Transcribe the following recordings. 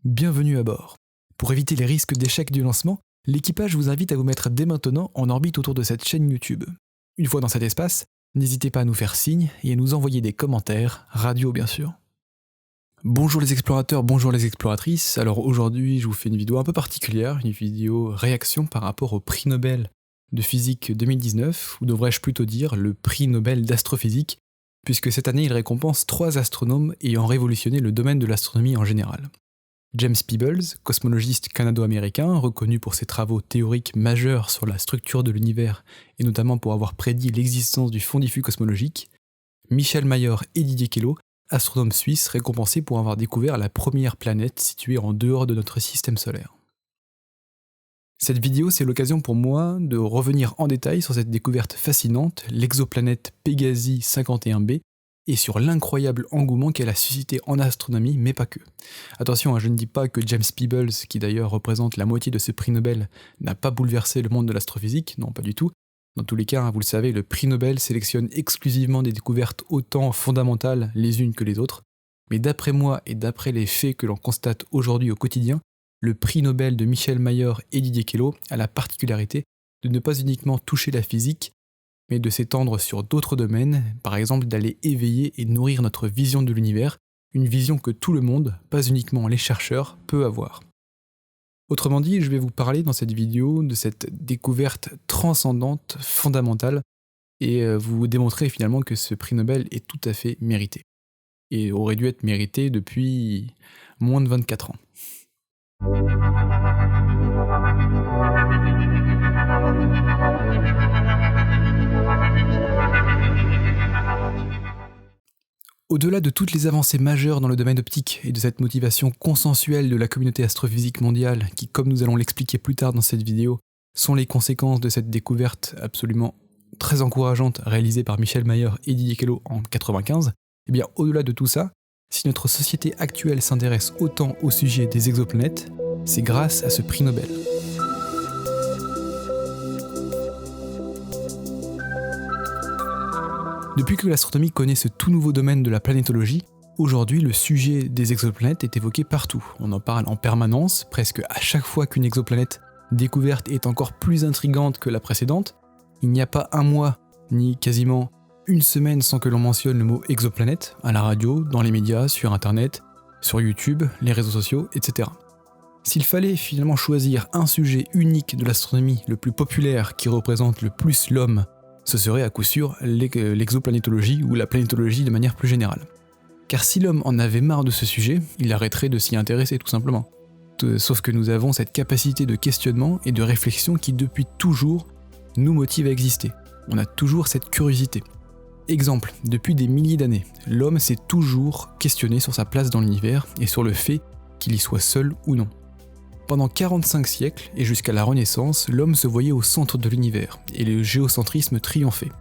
Bienvenue à bord. Pour éviter les risques d'échec du lancement, l'équipage vous invite à vous mettre dès maintenant en orbite autour de cette chaîne YouTube. Une fois dans cet espace, n'hésitez pas à nous faire signe et à nous envoyer des commentaires, radio bien sûr. Bonjour les explorateurs, bonjour les exploratrices. Alors aujourd'hui, je vous fais une vidéo un peu particulière, une vidéo réaction par rapport au prix Nobel de physique 2019, ou devrais-je plutôt dire le prix Nobel d'astrophysique, puisque cette année il récompense 3 astronomes ayant révolutionné le domaine de l'astronomie en général. James Peebles, cosmologiste canado-américain, reconnu pour ses travaux théoriques majeurs sur la structure de l'univers et notamment pour avoir prédit l'existence du fond diffus cosmologique. Michel Mayor et Didier Queloz, astronomes suisses récompensés pour avoir découvert la première planète située en dehors de notre système solaire. Cette vidéo, c'est l'occasion pour moi de revenir en détail sur cette découverte fascinante, l'exoplanète Pégasi 51b, et sur l'incroyable engouement qu'elle a suscité en astronomie, mais pas que. Attention, je ne dis pas que James Peebles, qui d'ailleurs représente la moitié de ce prix Nobel, n'a pas bouleversé le monde de l'astrophysique, non pas du tout. Dans tous les cas, vous le savez, le prix Nobel sélectionne exclusivement des découvertes autant fondamentales les unes que les autres. Mais d'après moi et d'après les faits que l'on constate aujourd'hui au quotidien, le prix Nobel de Michel Mayor et Didier Queloz a la particularité de ne pas uniquement toucher la physique, mais de s'étendre sur d'autres domaines, par exemple d'aller éveiller et nourrir notre vision de l'univers, une vision que tout le monde, pas uniquement les chercheurs, peut avoir. Autrement dit, je vais vous parler dans cette vidéo de cette découverte transcendante, fondamentale, et vous démontrer finalement que ce prix Nobel est tout à fait mérité. Et aurait dû être mérité depuis moins de 24 ans. Au-delà de toutes les avancées majeures dans le domaine optique et de cette motivation consensuelle de la communauté astrophysique mondiale qui, comme nous allons l'expliquer plus tard dans cette vidéo, sont les conséquences de cette découverte absolument très encourageante réalisée par Michel Mayor et Didier Queloz en 1995, eh bien au-delà de tout ça, si notre société actuelle s'intéresse autant au sujet des exoplanètes, c'est grâce à ce prix Nobel. Depuis que l'astronomie connaît ce tout nouveau domaine de la planétologie, aujourd'hui le sujet des exoplanètes est évoqué partout. On en parle en permanence, presque à chaque fois qu'une exoplanète découverte est encore plus intrigante que la précédente. Il n'y a pas un mois, ni quasiment une semaine sans que l'on mentionne le mot exoplanète, à la radio, dans les médias, sur internet, sur YouTube, les réseaux sociaux, etc. S'il fallait finalement choisir un sujet unique de l'astronomie le plus populaire qui représente le plus l'homme, ce serait à coup sûr l'exoplanétologie ou la planétologie de manière plus générale. Car si l'homme en avait marre de ce sujet, il arrêterait de s'y intéresser tout simplement. Sauf que nous avons cette capacité de questionnement et de réflexion qui depuis toujours nous motive à exister. On a toujours cette curiosité. Exemple, depuis des milliers d'années, l'homme s'est toujours questionné sur sa place dans l'univers et sur le fait qu'il y soit seul ou non. Pendant 45 siècles et jusqu'à la Renaissance, l'homme se voyait au centre de l'univers et le géocentrisme triomphait.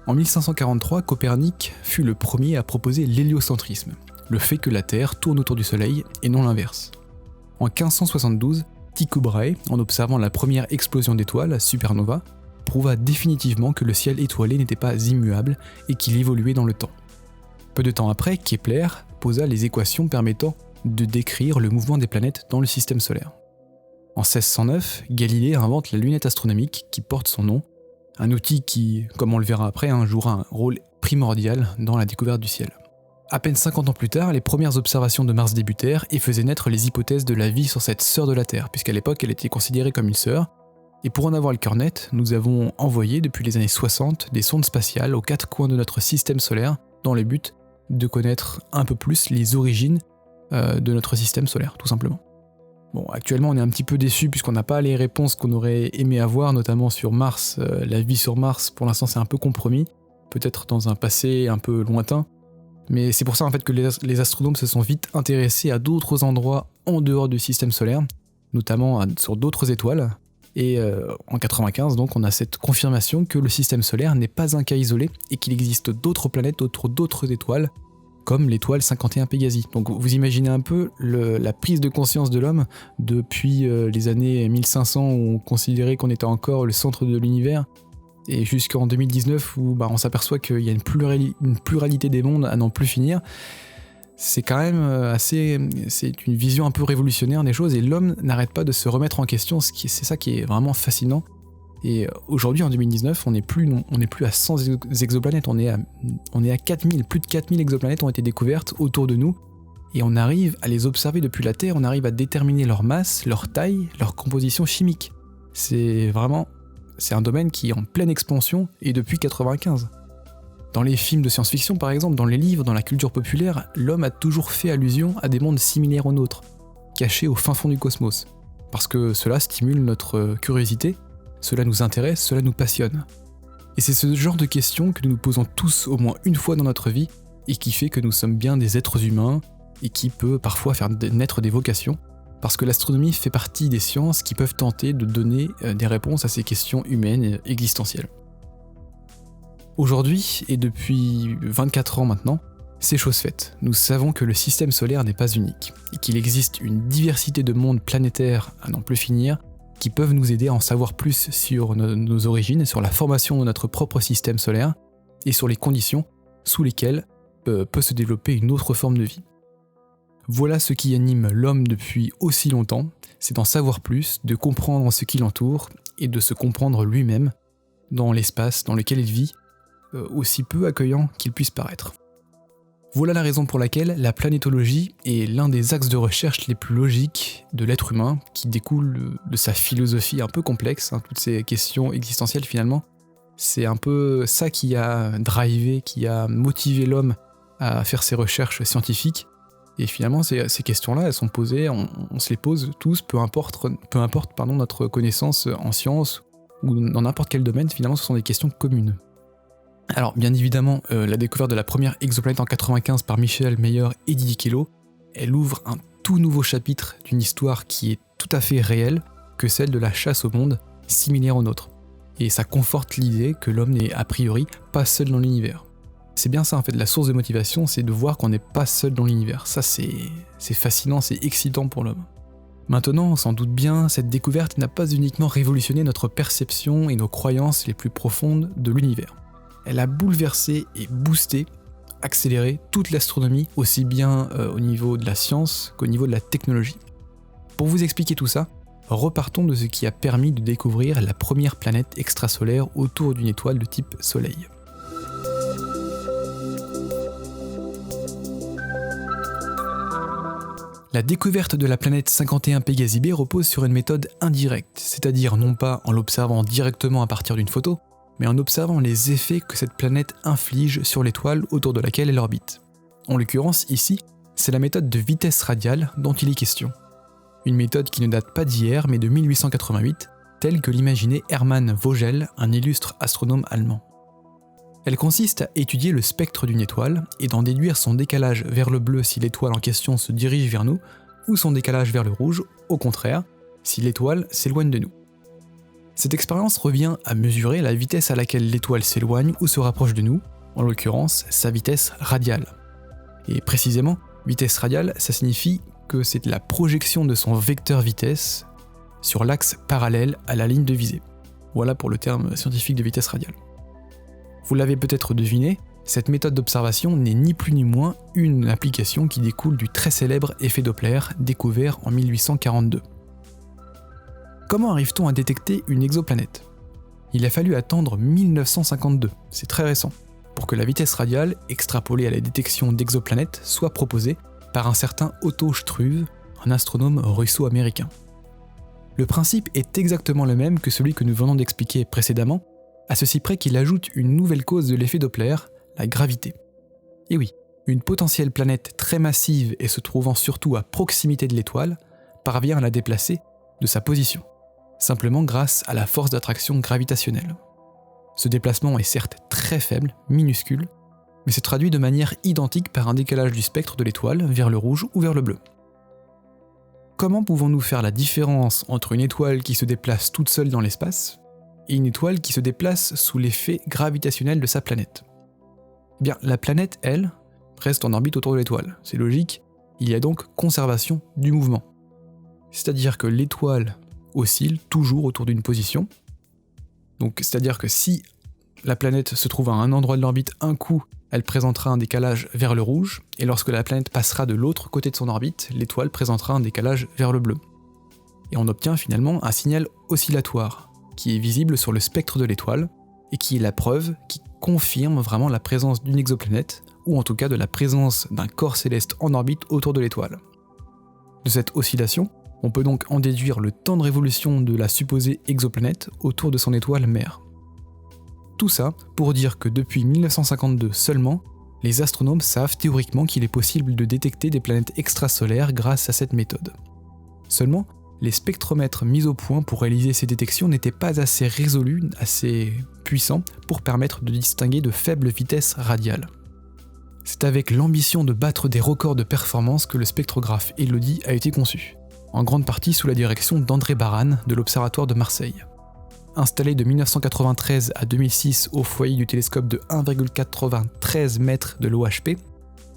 En 1543, Copernic fut le premier à proposer l'héliocentrisme, le fait que la Terre tourne autour du Soleil et non l'inverse. En 1572, Tycho Brahe, en observant la première explosion d'étoiles, la supernova, prouva définitivement que le ciel étoilé n'était pas immuable et qu'il évoluait dans le temps. Peu de temps après, Kepler posa les équations permettant de décrire le mouvement des planètes dans le système solaire. En 1609, Galilée invente la lunette astronomique qui porte son nom, un outil qui, comme on le verra après, jouera un rôle primordial dans la découverte du ciel. À peine 50 ans plus tard, les premières observations de Mars débutèrent et faisaient naître les hypothèses de la vie sur cette sœur de la Terre, puisqu'à l'époque elle était considérée comme une sœur. Et pour en avoir le cœur net, nous avons envoyé depuis les années 60 des sondes spatiales aux 4 coins de notre système solaire dans le but de connaître un peu plus les origines de notre système solaire, tout simplement. Bon, actuellement on est un petit peu déçus puisqu'on n'a pas les réponses qu'on aurait aimé avoir, notamment sur Mars. La vie sur Mars, pour l'instant c'est un peu compromis, peut-être dans un passé un peu lointain. Mais c'est pour ça en fait que les astronomes se sont vite intéressés à d'autres endroits en dehors du système solaire, notamment sur d'autres étoiles. Et en 95, donc, on a cette confirmation que le système solaire n'est pas un cas isolé et qu'il existe d'autres planètes autour d'autres étoiles, comme l'étoile 51 Pégasi. Donc vous imaginez un peu la prise de conscience de l'homme depuis les années 1500 où on considérait qu'on était encore le centre de l'univers, et jusqu'en 2019 où on s'aperçoit qu'il y a une pluralité des mondes à n'en plus finir. C'est quand même c'est une vision un peu révolutionnaire des choses, et l'homme n'arrête pas de se remettre en question, c'est ça qui est vraiment fascinant. Et aujourd'hui, en 2019, on n'est plus à 100 exoplanètes, on est à 4000, plus de 4000 exoplanètes ont été découvertes autour de nous, et on arrive à les observer depuis la Terre, on arrive à déterminer leur masse, leur taille, leur composition chimique. C'est un domaine qui est en pleine expansion, et depuis 95. Dans les films de science-fiction par exemple, dans les livres, dans la culture populaire, l'homme a toujours fait allusion à des mondes similaires aux nôtres, cachés au fin fond du cosmos, parce que cela stimule notre curiosité, cela nous intéresse, cela nous passionne. Et c'est ce genre de questions que nous nous posons tous au moins une fois dans notre vie, et qui fait que nous sommes bien des êtres humains, et qui peut parfois faire naître des vocations, parce que l'astronomie fait partie des sciences qui peuvent tenter de donner des réponses à ces questions humaines et existentielles. Aujourd'hui, et depuis 24 ans maintenant, c'est chose faite. Nous savons que le système solaire n'est pas unique, et qu'il existe une diversité de mondes planétaires à n'en plus finir, qui peuvent nous aider à en savoir plus sur nos origines, sur la formation de notre propre système solaire, et sur les conditions sous lesquelles peut se développer une autre forme de vie. Voilà ce qui anime l'homme depuis aussi longtemps, c'est d'en savoir plus, de comprendre ce qui l'entoure, et de se comprendre lui-même dans l'espace dans lequel il vit, aussi peu accueillant qu'il puisse paraître. Voilà la raison pour laquelle la planétologie est l'un des axes de recherche les plus logiques de l'être humain, qui découle de sa philosophie un peu complexe, toutes ces questions existentielles finalement. C'est un peu ça qui a drivé, qui a motivé l'homme à faire ses recherches scientifiques, et finalement ces questions-là, elles sont posées, on se les pose tous, peu importe notre connaissance en sciences, ou dans n'importe quel domaine, finalement ce sont des questions communes. Alors bien évidemment, la découverte de la première exoplanète en 95 par Michel Mayor et Didier Queloz, elle ouvre un tout nouveau chapitre d'une histoire qui est tout à fait réelle que celle de la chasse au monde, similaire au nôtre. Et ça conforte l'idée que l'homme n'est a priori pas seul dans l'univers. C'est bien ça en fait, la source de motivation, c'est de voir qu'on n'est pas seul dans l'univers. Ça c'est fascinant, c'est excitant pour l'homme. Maintenant, on s'en doute bien, cette découverte n'a pas uniquement révolutionné notre perception et nos croyances les plus profondes de l'univers. Elle a bouleversé et boosté, accéléré toute l'astronomie, aussi bien au niveau de la science qu'au niveau de la technologie. Pour vous expliquer tout ça, repartons de ce qui a permis de découvrir la première planète extrasolaire autour d'une étoile de type Soleil. La découverte de la planète 51 Pégasi b repose sur une méthode indirecte, c'est-à-dire non pas en l'observant directement à partir d'une photo, mais en observant les effets que cette planète inflige sur l'étoile autour de laquelle elle orbite. En l'occurrence, ici, c'est la méthode de vitesse radiale dont il est question. Une méthode qui ne date pas d'hier, mais de 1888, telle que l'imaginait Hermann Vogel, un illustre astronome allemand. Elle consiste à étudier le spectre d'une étoile et d'en déduire son décalage vers le bleu si l'étoile en question se dirige vers nous, ou son décalage vers le rouge, au contraire, si l'étoile s'éloigne de nous. Cette expérience revient à mesurer la vitesse à laquelle l'étoile s'éloigne ou se rapproche de nous, en l'occurrence sa vitesse radiale. Et précisément, vitesse radiale, ça signifie que c'est la projection de son vecteur vitesse sur l'axe parallèle à la ligne de visée. Voilà pour le terme scientifique de vitesse radiale. Vous l'avez peut-être deviné, cette méthode d'observation n'est ni plus ni moins une application qui découle du très célèbre effet Doppler découvert en 1842. Comment arrive-t-on à détecter une exoplanète ? Il a fallu attendre 1952, c'est très récent, pour que la vitesse radiale, extrapolée à la détection d'exoplanètes, soit proposée par un certain Otto Struve, un astronome russo-américain. Le principe est exactement le même que celui que nous venons d'expliquer précédemment, à ceci près qu'il ajoute une nouvelle cause de l'effet Doppler, la gravité. Et oui, une potentielle planète très massive et se trouvant surtout à proximité de l'étoile, parvient à la déplacer de sa position, simplement grâce à la force d'attraction gravitationnelle. Ce déplacement est certes très faible, minuscule, mais se traduit de manière identique par un décalage du spectre de l'étoile vers le rouge ou vers le bleu. Comment pouvons-nous faire la différence entre une étoile qui se déplace toute seule dans l'espace et une étoile qui se déplace sous l'effet gravitationnel de sa planète ? Bien, la planète, elle, reste en orbite autour de l'étoile. C'est logique, il y a donc conservation du mouvement. C'est-à-dire que l'étoile oscille toujours autour d'une position. Donc, c'est-à-dire que si la planète se trouve à un endroit de l'orbite un coup elle présentera un décalage vers le rouge, et lorsque la planète passera de l'autre côté de son orbite, l'étoile présentera un décalage vers le bleu. Et on obtient finalement un signal oscillatoire, qui est visible sur le spectre de l'étoile, et qui est la preuve qui confirme vraiment la présence d'une exoplanète, ou en tout cas de la présence d'un corps céleste en orbite autour de l'étoile. De cette oscillation, on peut donc en déduire le temps de révolution de la supposée exoplanète autour de son étoile mère. Tout ça pour dire que depuis 1952 seulement, les astronomes savent théoriquement qu'il est possible de détecter des planètes extrasolaires grâce à cette méthode. Seulement, les spectromètres mis au point pour réaliser ces détections n'étaient pas assez résolus, assez puissants pour permettre de distinguer de faibles vitesses radiales. C'est avec l'ambition de battre des records de performance que le spectrographe Elodie a été conçu, en grande partie sous la direction d'André Barrane de l'Observatoire de Marseille. Installé de 1993 à 2006 au foyer du télescope de 1,93 mètres de l'OHP,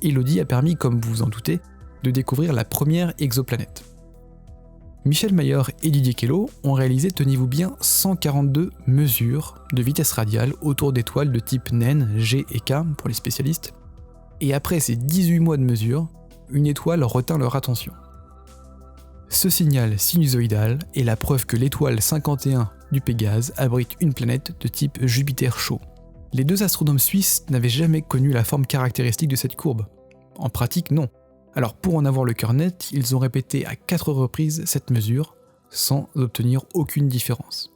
Elodie a permis, comme vous vous en doutez, de découvrir la première exoplanète. Michel Mayor et Didier Queloz ont réalisé, tenez-vous bien, 142 mesures de vitesse radiale autour d'étoiles de type naine, G et K pour les spécialistes, et après ces 18 mois de mesures, une étoile retint leur attention. Ce signal sinusoïdal est la preuve que l'étoile 51 du Pégase abrite une planète de type Jupiter chaud. Les deux astronomes suisses n'avaient jamais connu la forme caractéristique de cette courbe. En pratique, non. Alors pour en avoir le cœur net, ils ont répété à 4 reprises cette mesure, sans obtenir aucune différence.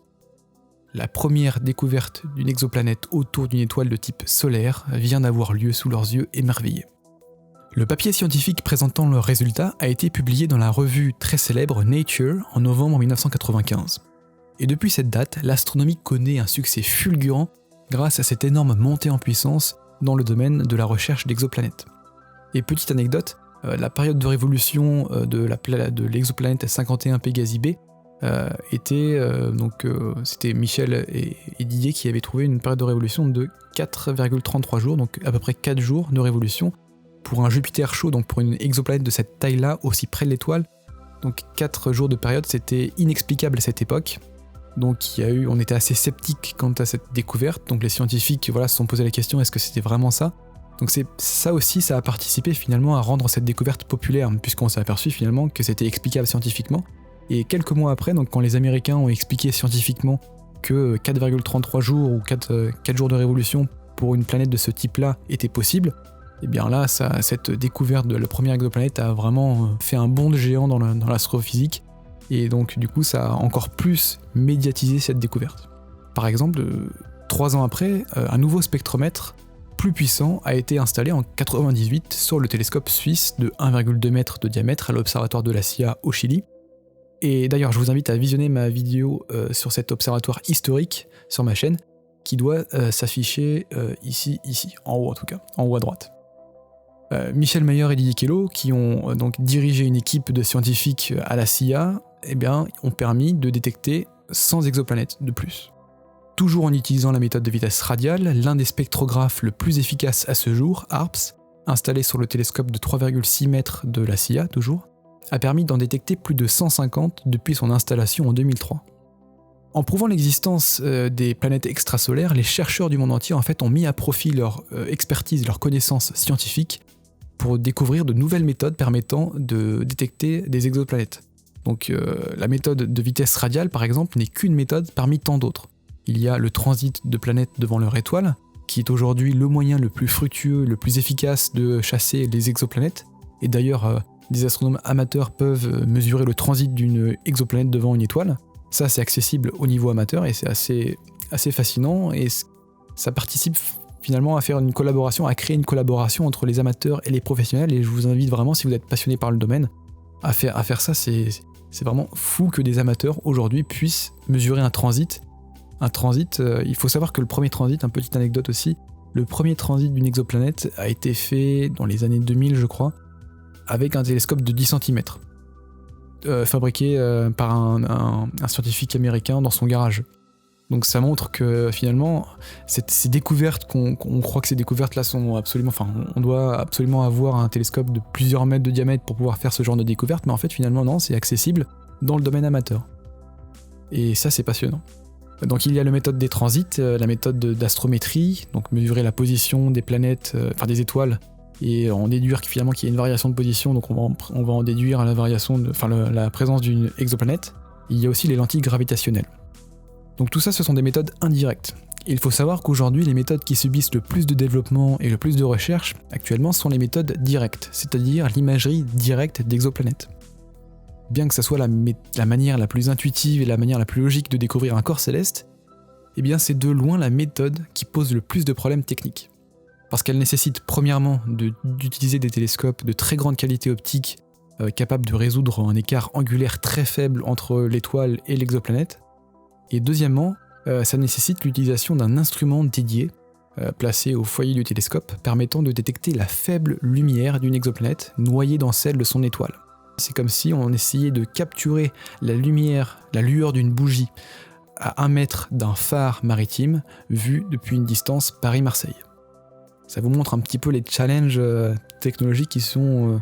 La première découverte d'une exoplanète autour d'une étoile de type solaire vient d'avoir lieu sous leurs yeux émerveillés. Le papier scientifique présentant leurs résultats a été publié dans la revue très célèbre Nature en novembre 1995. Et depuis cette date, l'astronomie connaît un succès fulgurant grâce à cette énorme montée en puissance dans le domaine de la recherche d'exoplanètes. Et petite anecdote, la période de révolution de l'exoplanète 51 Pégasi B c'était Michel et Didier qui avaient trouvé une période de révolution de 4,33 jours, donc à peu près 4 jours de révolution pour un Jupiter chaud, donc pour une exoplanète de cette taille-là, aussi près de l'étoile. Donc 4 jours de période, c'était inexplicable à cette époque. Donc on était assez sceptiques quant à cette découverte, donc les scientifiques se sont posé la question, est-ce que c'était vraiment ça ? Donc ça aussi, ça a participé finalement à rendre cette découverte populaire, puisqu'on s'est aperçu finalement que c'était explicable scientifiquement. Et quelques mois après, donc quand les Américains ont expliqué scientifiquement que 4,33 jours ou 4 jours de révolution pour une planète de ce type-là était possible, et bien là, cette découverte de la première exoplanète a vraiment fait un bond de géant dans l'astrophysique, et donc du coup ça a encore plus médiatisé cette découverte. Par exemple, 3 ans après, un nouveau spectromètre plus puissant a été installé en 98 sur le télescope suisse de 1,2 m de diamètre à l'observatoire de la CIA au Chili. Et d'ailleurs, je vous invite à visionner ma vidéo sur cet observatoire historique sur ma chaîne, qui doit s'afficher ici, en haut en tout cas, en haut à droite. Michel Mayor et Didier Queloz, qui ont donc dirigé une équipe de scientifiques à la CIA, ont permis de détecter 100 exoplanètes de plus. Toujours en utilisant la méthode de vitesse radiale, l'un des spectrographes le plus efficace à ce jour, HARPS, installé sur le télescope de 3,6 mètres de la CIA toujours, a permis d'en détecter plus de 150 depuis son installation en 2003. En prouvant l'existence des planètes extrasolaires, les chercheurs du monde entier ont mis à profit leur expertise, leur connaissance scientifique pour découvrir de nouvelles méthodes permettant de détecter des exoplanètes. Donc la méthode de vitesse radiale par exemple n'est qu'une méthode parmi tant d'autres. Il y a le transit de planètes devant leur étoile, qui est aujourd'hui le moyen le plus fructueux, le plus efficace de chasser les exoplanètes, et d'ailleurs des astronomes amateurs peuvent mesurer le transit d'une exoplanète devant une étoile. Ça, c'est accessible au niveau amateur et c'est assez fascinant et ça participe finalement à faire une collaboration, à créer une collaboration entre les amateurs et les professionnels et je vous invite vraiment, si vous êtes passionné par le domaine, à faire ça. C'est vraiment fou que des amateurs aujourd'hui puissent mesurer un transit. Il faut savoir que le premier transit, une petite anecdote aussi, le premier transit d'une exoplanète a été fait dans les années 2000 je crois, avec un télescope de 10 cm, fabriqué par un scientifique américain dans son garage. Donc ça montre que finalement, ces découvertes, qu'on croit que ces découvertes-là sont absolument... Enfin, on doit absolument avoir un télescope de plusieurs mètres de diamètre pour pouvoir faire ce genre de découverte, mais en fait finalement non, c'est accessible dans le domaine amateur. Et ça c'est passionnant. Donc il y a la méthode des transits, la méthode d'astrométrie, donc mesurer la position des planètes, des étoiles, et en déduire finalement qu'il y a une variation de position, donc on va en déduire la présence d'une exoplanète. Il y a aussi les lentilles gravitationnelles. Donc tout ça, ce sont des méthodes indirectes. Et il faut savoir qu'aujourd'hui, les méthodes qui subissent le plus de développement et le plus de recherche actuellement sont les méthodes directes, c'est-à-dire l'imagerie directe d'exoplanètes. Bien que ce soit la manière la plus intuitive et la manière la plus logique de découvrir un corps céleste, eh bien c'est de loin la méthode qui pose le plus de problèmes techniques. Parce qu'elle nécessite premièrement d'utiliser des télescopes de très grande qualité optique capables de résoudre un écart angulaire très faible entre l'étoile et l'exoplanète. Et deuxièmement, ça nécessite l'utilisation d'un instrument dédié placé au foyer du télescope permettant de détecter la faible lumière d'une exoplanète noyée dans celle de son étoile. C'est comme si on essayait de capturer la lueur d'une bougie à 1 mètre d'un phare maritime vu depuis une distance Paris-Marseille. Ça vous montre un petit peu les challenges technologiques qui sont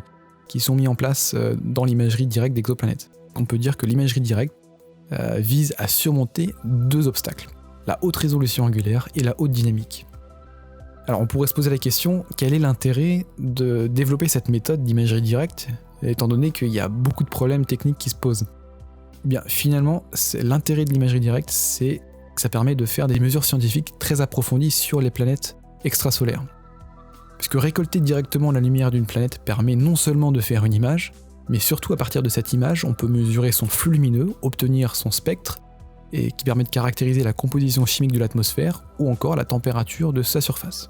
mis en place dans l'imagerie directe d'exoplanètes. On peut dire que l'imagerie directe vise à surmonter 2 obstacles, la haute résolution angulaire et la haute dynamique. Alors on pourrait se poser la question, quel est l'intérêt de développer cette méthode d'imagerie directe, étant donné qu'il y a beaucoup de problèmes techniques qui se posent? Eh bien finalement, l'intérêt de l'imagerie directe, c'est que ça permet de faire des mesures scientifiques très approfondies sur les planètes extrasolaires. Puisque récolter directement la lumière d'une planète permet non seulement de faire une image, mais surtout à partir de cette image, on peut mesurer son flux lumineux, obtenir son spectre, et qui permet de caractériser la composition chimique de l'atmosphère, ou encore la température de sa surface.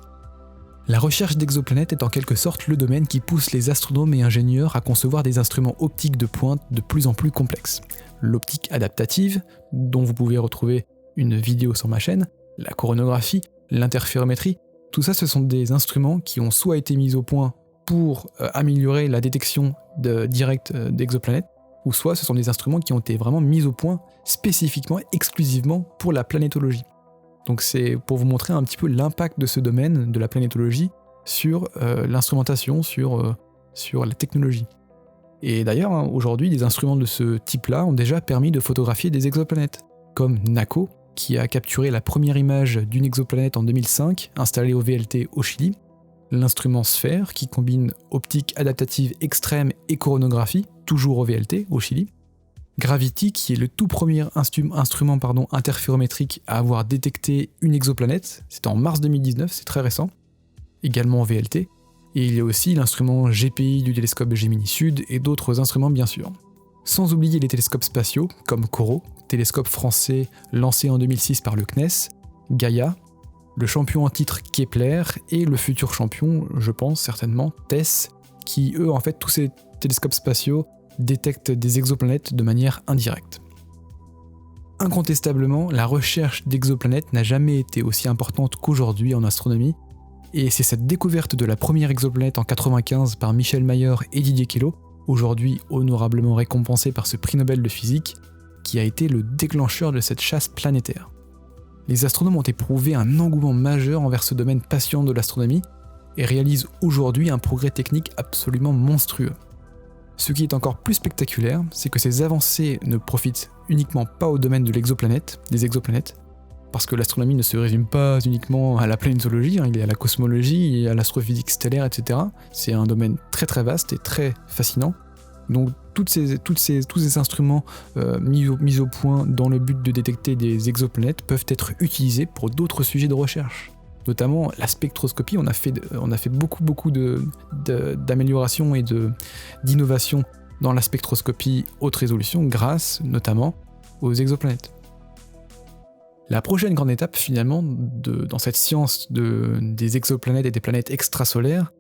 La recherche d'exoplanètes est en quelque sorte le domaine qui pousse les astronomes et ingénieurs à concevoir des instruments optiques de pointe de plus en plus complexes. L'optique adaptative, dont vous pouvez retrouver une vidéo sur ma chaîne, la coronographie, l'interférométrie, tout ça ce sont des instruments qui ont soit été mis au point pour améliorer la détection directe d'exoplanètes, ou soit ce sont des instruments qui ont été vraiment mis au point spécifiquement, exclusivement pour la planétologie. Donc c'est pour vous montrer un petit peu l'impact de ce domaine, de la planétologie, sur l'instrumentation, sur la technologie. Et d'ailleurs, aujourd'hui, des instruments de ce type-là ont déjà permis de photographier des exoplanètes, comme NACO, qui a capturé la première image d'une exoplanète en 2005, installée au VLT au Chili, l'instrument SPHERE, qui combine optique adaptative extrême et coronographie, toujours au VLT au Chili, Gravity, qui est le tout premier instrument interférométrique à avoir détecté une exoplanète, c'était en mars 2019, c'est très récent, également en VLT, et il y a aussi l'instrument GPI du télescope Gemini Sud et d'autres instruments bien sûr. Sans oublier les télescopes spatiaux, comme COROT, télescope français lancé en 2006 par le CNES, Gaia, le champion en titre Kepler et le futur champion, je pense certainement, TESS, qui eux, en fait, tous ces télescopes spatiaux détectent des exoplanètes de manière indirecte. Incontestablement, la recherche d'exoplanètes n'a jamais été aussi importante qu'aujourd'hui en astronomie, et c'est cette découverte de la première exoplanète en 1995 par Michel Mayor et Didier Queloz, aujourd'hui honorablement récompensé par ce prix Nobel de physique, qui a été le déclencheur de cette chasse planétaire. Les astronomes ont éprouvé un engouement majeur envers ce domaine passionnant de l'astronomie et réalisent aujourd'hui un progrès technique absolument monstrueux. Ce qui est encore plus spectaculaire, c'est que ces avancées ne profitent uniquement pas au domaine de des exoplanètes, parce que l'astronomie ne se résume pas uniquement à la planétologie, il y a la cosmologie, il y a l'astrophysique stellaire, etc. C'est un domaine très très vaste et très fascinant. Donc tous ces instruments mis au point dans le but de détecter des exoplanètes peuvent être utilisés pour d'autres sujets de recherche. Notamment la spectroscopie, on a fait beaucoup d'améliorations et d'innovations dans la spectroscopie haute résolution grâce notamment aux exoplanètes. La prochaine grande étape finalement dans cette science des exoplanètes et des planètes extrasolaires,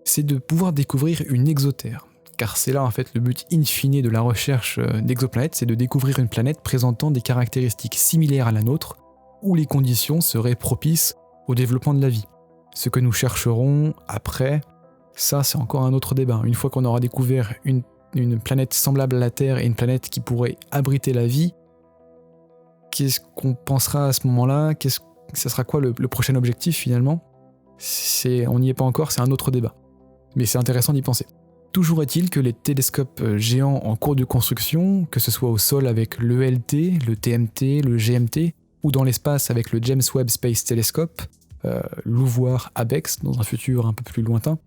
c'est de pouvoir découvrir une exotère. Car c'est là en fait le but in fine de la recherche d'exoplanètes, c'est de découvrir une planète présentant des caractéristiques similaires à la nôtre, où les conditions seraient propices au développement de la vie. Ce que nous chercherons après, ça c'est encore un autre débat. Une fois qu'on aura découvert une planète semblable à la Terre et une planète qui pourrait abriter la vie, qu'est-ce qu'on pensera à ce moment-là? Ça sera quoi le prochain objectif finalement? On n'y est pas encore, c'est un autre débat. Mais c'est intéressant d'y penser. Toujours est-il que les télescopes géants en cours de construction, que ce soit au sol avec l'ELT, le TMT, le GMT, ou dans l'espace avec le James Webb Space Telescope, l'Ouvoir Abex dans un futur un peu plus lointain.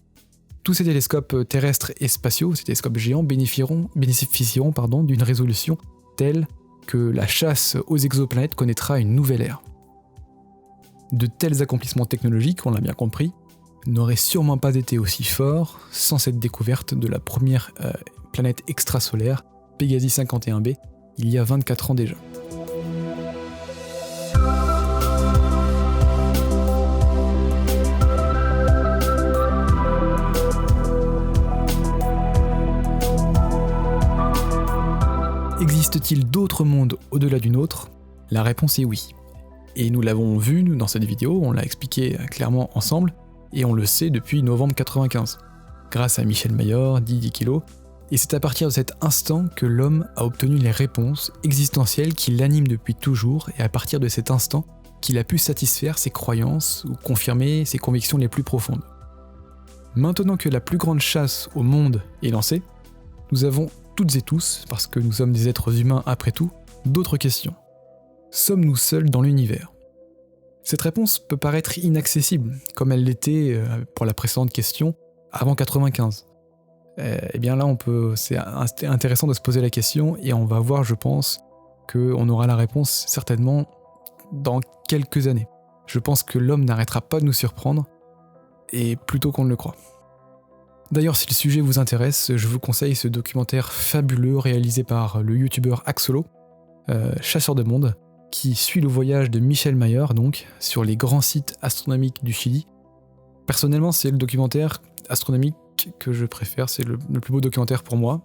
Tous ces télescopes terrestres et spatiaux, ces télescopes géants, bénéficieront d'une résolution telle que la chasse aux exoplanètes connaîtra une nouvelle ère. De tels accomplissements technologiques, on l'a bien compris, n'auraient sûrement pas été aussi forts sans cette découverte de la première planète extrasolaire, Pégasi 51b, il y a 24 ans déjà. Existe-t-il d'autres mondes au-delà du nôtre ? La réponse est oui. Et nous l'avons vu dans cette vidéo, on l'a expliqué clairement ensemble, et on le sait depuis novembre 95, grâce à Michel Mayor, Didier Queloz, et c'est à partir de cet instant que l'homme a obtenu les réponses existentielles qui l'animent depuis toujours, et à partir de cet instant qu'il a pu satisfaire ses croyances ou confirmer ses convictions les plus profondes. Maintenant que la plus grande chasse au monde est lancée, nous avons toutes et tous, parce que nous sommes des êtres humains après tout, d'autres questions. Sommes-nous seuls dans l'univers ? Cette réponse peut paraître inaccessible, comme elle l'était pour la précédente question avant 95. Eh bien là, c'est intéressant de se poser la question, et on va voir, je pense, qu'on aura la réponse certainement dans quelques années. Je pense que l'homme n'arrêtera pas de nous surprendre, et plutôt qu'on ne le croit. D'ailleurs, si le sujet vous intéresse, je vous conseille ce documentaire fabuleux réalisé par le youtubeur Axolo, Chasseur de monde, qui suit le voyage de Michel Mayor, donc, sur les grands sites astronomiques du Chili. Personnellement, c'est le documentaire astronomique que je préfère, c'est le plus beau documentaire pour moi,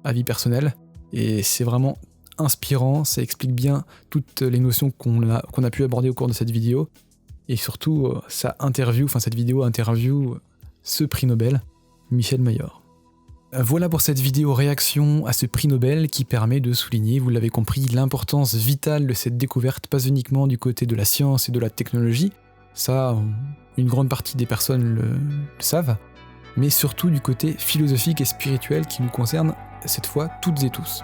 avis personnel, et c'est vraiment inspirant, ça explique bien toutes les notions qu'on a pu aborder au cours de cette vidéo, et surtout, cette vidéo interview ce prix Nobel, Michel Mayor. Voilà pour cette vidéo réaction à ce prix Nobel qui permet de souligner, vous l'avez compris, l'importance vitale de cette découverte, pas uniquement du côté de la science et de la technologie, ça, une grande partie des personnes le savent, mais surtout du côté philosophique et spirituel qui nous concerne cette fois toutes et tous.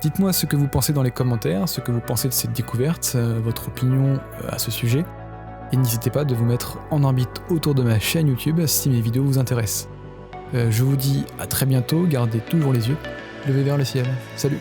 Dites-moi ce que vous pensez dans les commentaires, ce que vous pensez de cette découverte, votre opinion à ce sujet, et n'hésitez pas de vous mettre en orbite autour de ma chaîne YouTube si mes vidéos vous intéressent. Je vous dis à très bientôt, gardez toujours les yeux levés vers le ciel. Salut!